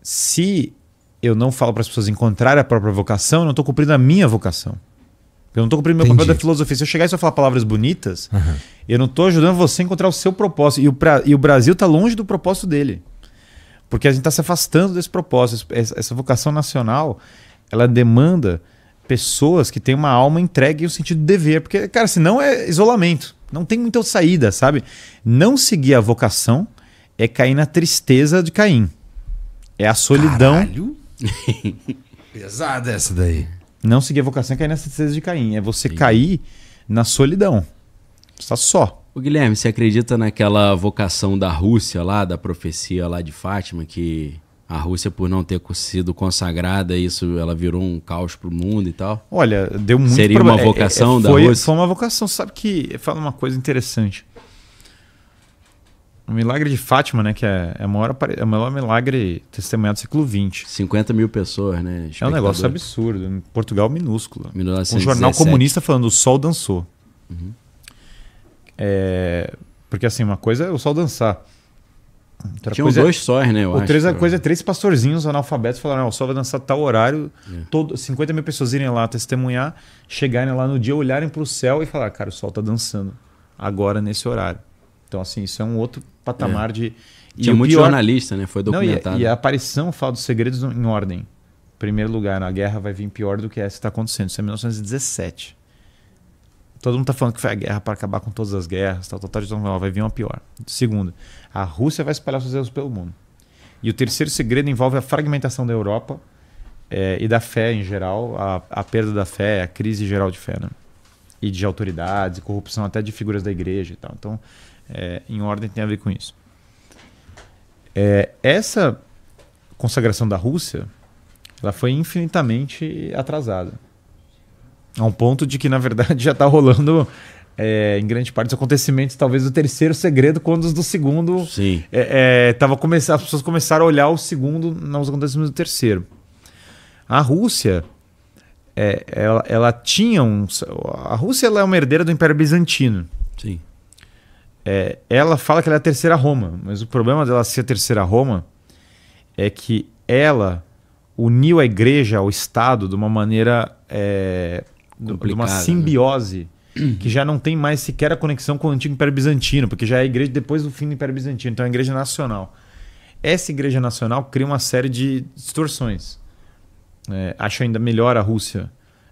se eu não falo para as pessoas encontrarem a própria vocação, eu não estou cumprindo a minha vocação. Eu não estou cumprindo o meu papel da filosofia. Se eu chegar e só falar palavras bonitas, eu não estou ajudando você a encontrar o seu propósito. E o Brasil está longe do propósito dele. Porque a gente está se afastando desse propósito. Essa vocação nacional, ela demanda pessoas que têm uma alma entregue no sentido de dever. Porque, cara, senão é isolamento. Não tem muita saída, sabe? Não seguir a vocação é cair na tristeza de Caim. É a solidão. Caralho. Pesada essa daí. Não seguir a vocação é cair na tristeza de Caim. É você cair na solidão. Você está só. Ô Guilherme, você acredita naquela vocação da Rússia lá, da profecia lá de Fátima, que a Rússia, por não ter sido consagrada, ela virou um caos pro mundo e tal? Olha, deu muito Seria uma vocação da Rússia? Foi uma vocação. Sabe que fala uma coisa interessante. O milagre de Fátima, né, que é o maior milagre testemunhado do século XX. 50 mil pessoas, né? É um negócio absurdo. Em Portugal, minúsculo. 1917. Um jornal comunista falando o sol dançou. Porque assim, uma coisa é o sol dançar. Tinham dois sóis, né? Outra coisa é 3 pastorzinhos analfabetos falaram: o sol vai dançar tal horário, 50 mil pessoas irem lá testemunhar, chegarem lá no dia, olharem para o céu e falar: cara, o sol está dançando agora nesse horário. Então, assim, isso é um outro patamar de... Tinha muito jornalista, né? Foi documentado. E a aparição fala dos segredos em ordem. Em primeiro lugar, a guerra vai vir pior do que essa que está acontecendo. Isso é 1917. Todo mundo está falando que foi a guerra para acabar com todas as guerras. Vai vir uma pior. Segundo, a Rússia vai espalhar seus erros pelo mundo. E o terceiro segredo envolve a fragmentação da Europa e da fé em geral, a perda da fé, a crise geral de fé, né? E de autoridades, corrupção até de figuras da igreja e tal. Então, em ordem tem a ver com isso. Essa consagração da Rússia, ela foi infinitamente atrasada. A um ponto de que, na verdade, já está rolando, em grande parte, os acontecimentos, talvez, do terceiro segredo, quando os do segundo... Sim. As pessoas começaram a olhar o segundo nos acontecimentos do terceiro. A Rússia, ela tinha a Rússia ela é uma herdeira do Império Bizantino. Sim. Ela fala que ela é a terceira Roma, mas o problema dela ser a terceira Roma é que ela uniu a igreja ao Estado de uma maneira, de uma simbiose, né? Que já não tem mais sequer a conexão com o antigo Império Bizantino, porque já é a igreja depois do fim do Império Bizantino, então é a igreja nacional. Essa igreja nacional cria uma série de distorções. Acho ainda melhor a Rússia,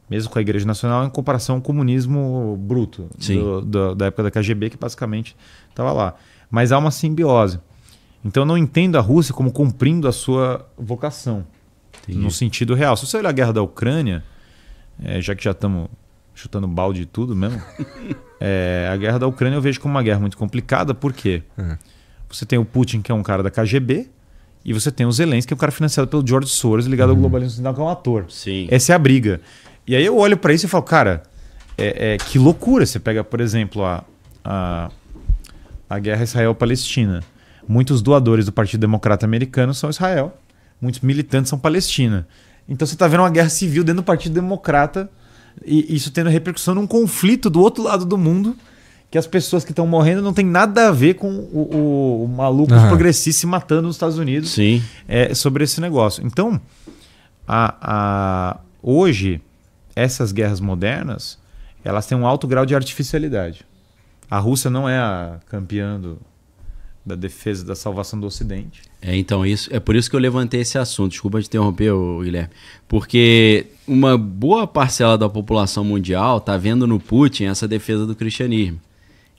mesmo com a Igreja Nacional, em comparação ao comunismo bruto da época da KGB, que basicamente estava lá. Mas há uma simbiose. Então eu não entendo a Rússia como cumprindo a sua vocação, no sentido real. Se você olhar a guerra da Ucrânia, já que já estamos chutando balde de tudo mesmo, a guerra da Ucrânia eu vejo como uma guerra muito complicada, por quê? Você tem o Putin, que é um cara da KGB, e você tem o Zelensky, que é um cara financiado pelo George Soros, ligado ao globalismo ocidental, que é um ator. Sim. Essa é a briga. E aí eu olho para isso e falo, cara, que loucura. Você pega, por exemplo, a guerra Israel-Palestina. Muitos doadores do Partido Democrata Americano são Israel. Muitos militantes são Palestina. Então você está vendo uma guerra civil dentro do Partido Democrata e isso tendo repercussão num conflito do outro lado do mundo, que as pessoas que estão morrendo não tem nada a ver com o maluco progressista se matando nos Estados Unidos. Sim. Sobre esse negócio. Então, hoje, essas guerras modernas, elas têm um alto grau de artificialidade. A Rússia não é a campeã da defesa da salvação do Ocidente. Então, é por isso que eu levantei esse assunto. Desculpa te interromper, Guilherme. Porque uma boa parcela da população mundial está vendo no Putin essa defesa do cristianismo.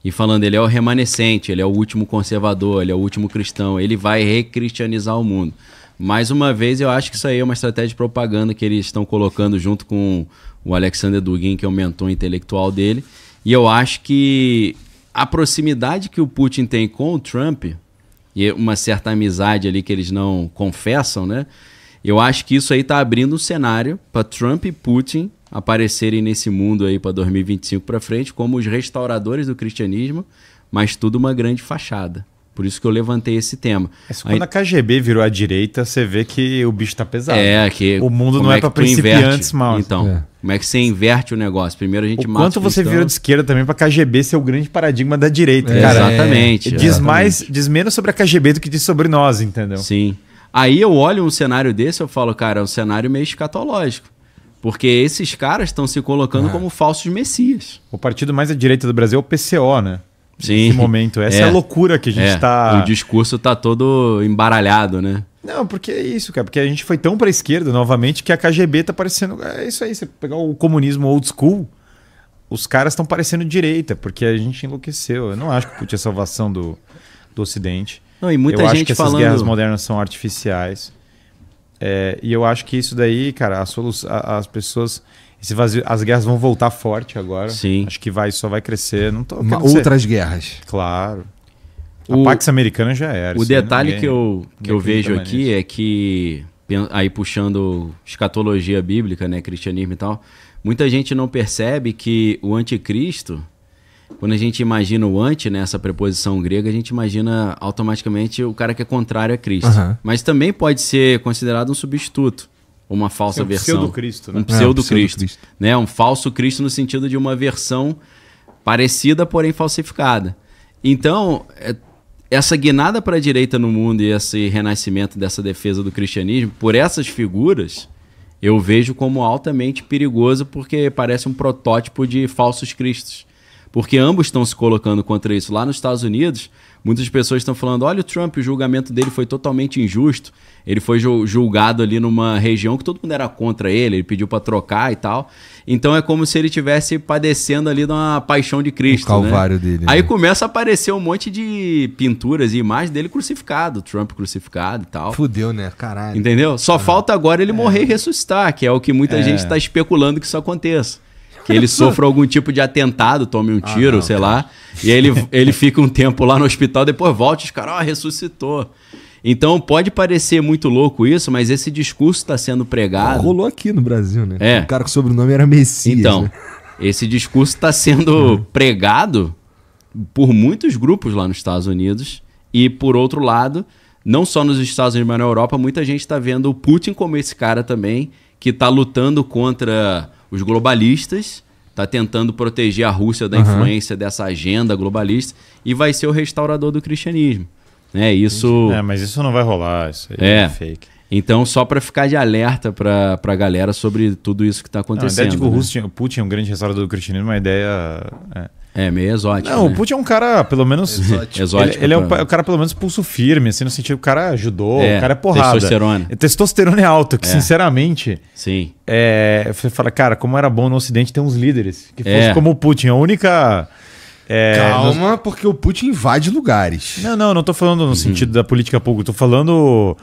E falando, ele é o remanescente, ele é o último conservador, ele é o último cristão, ele vai recristianizar o mundo. Mais uma vez, eu acho que isso aí é uma estratégia de propaganda que eles estão colocando junto com o Alexander Dugin, que é o mentor intelectual dele. E eu acho que a proximidade que o Putin tem com o Trump, e uma certa amizade ali que eles não confessam, né? Eu acho que isso aí está abrindo um cenário para Trump e Putin aparecerem nesse mundo aí para 2025 para frente como os restauradores do cristianismo, mas tudo uma grande fachada. Por isso que eu levantei esse tema. Quando a KGB virou à direita, você vê que o bicho tá pesado. Que o mundo não é para principiantes, mal. Então, como é que você inverte o negócio? Primeiro a gente mata quanto você virou de esquerda também para a KGB ser o grande paradigma da direita. Cara, exatamente. Diz menos sobre a KGB do que diz sobre nós, entendeu? Sim. Aí eu olho um cenário desse e eu falo, cara, é um cenário meio escatológico. Porque esses caras estão se colocando como falsos messias. O partido mais à direita do Brasil é o PCO, né? Sim. Nesse momento. Essa é a loucura que a gente tá... O discurso tá todo embaralhado, né? Não, porque é isso, cara. Porque a gente foi tão pra esquerda, novamente, que a KGB tá parecendo... É isso aí, você pegar o comunismo old school, os caras estão parecendo direita, porque a gente enlouqueceu. Eu não acho que o Putin é a salvação do Ocidente. Não, e muita eu gente acho que falando... essas guerras modernas são artificiais. E eu acho que isso daí, cara, as pessoas... Esse vazio, as guerras vão voltar forte agora. Sim. Acho que só vai crescer. Não tô Outras guerras. Claro. A Pax Americana já era. O detalhe que eu vejo aqui nisso. é que, aí puxando escatologia bíblica, né, cristianismo e tal, muita gente não percebe que o anticristo, quando a gente imagina o anti, né, essa preposição grega, a gente imagina automaticamente o cara que é contrário a Cristo. Mas também pode ser considerado um substituto, uma falsa versão. Um pseudo-Cristo, né? Um pseudo-Cristo. Né? Um falso Cristo no sentido de uma versão parecida, porém falsificada. Então, essa guinada para a direita no mundo e esse renascimento dessa defesa do cristianismo, por essas figuras, eu vejo como altamente perigoso, porque parece um protótipo de falsos cristos. Porque ambos estão se colocando contra isso. Lá nos Estados Unidos, muitas pessoas estão falando, olha o Trump, o julgamento dele foi totalmente injusto. Ele foi julgado ali numa região que todo mundo era contra ele pediu para trocar e tal. Então é como se ele estivesse padecendo ali de uma paixão de Cristo. O calvário dele. Aí começa a aparecer um monte de pinturas e imagens dele crucificado, Trump crucificado e tal. Fudeu, né? Caralho. Entendeu? Só falta agora ele morrer e ressuscitar, que é o que muita gente está especulando que isso aconteça. Que ele sofra algum tipo de atentado, tome um tiro, sei lá. E aí ele fica um tempo lá no hospital, depois volta e os caras, ressuscitou. Então pode parecer muito louco isso, mas esse discurso está sendo pregado. Rolou aqui no Brasil, né? É. O cara com o sobrenome era Messias. Então, né? esse discurso está sendo pregado por muitos grupos lá nos Estados Unidos. E, por outro lado, não só nos Estados Unidos, mas na Europa, muita gente está vendo o Putin como esse cara também, que está lutando contra os globalistas, está tentando proteger a Rússia da influência dessa agenda globalista e vai ser o restaurador do cristianismo. Isso... mas isso não vai rolar, isso aí é fake. Então, só para ficar de alerta para a galera sobre tudo isso que está acontecendo. A ideia de que o Putin é um grande restaurador do cristianismo é uma ideia... meio exótica. Não, né? O Putin é um cara, pelo menos... Exótico. Ele é um cara, pelo menos, pulso firme, assim, no sentido que o cara ajudou, o cara é porrada. Testosterona. Testosterona é alto, que sinceramente... Sim. Você fala, cara, como era bom no Ocidente ter uns líderes que fosse como o Putin. A única... Calma, porque o Putin invade lugares. Não tô falando no sentido da política pública, tô falando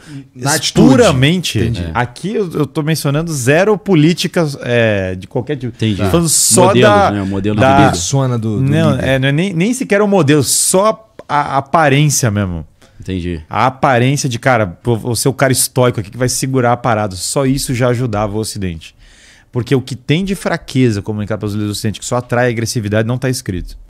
puramente. Aqui eu tô mencionando zero políticas de qualquer tipo. Entendi. Tô falando só modelo da persona do não, líder. não é nem sequer o modelo, só a aparência mesmo. Entendi. A aparência de, cara, você é o cara estoico aqui que vai segurar a parada. Só isso já ajudava o Ocidente. Porque o que tem de fraqueza comunicado pelos líderes do Ocidente, que só atrai agressividade, não está escrito.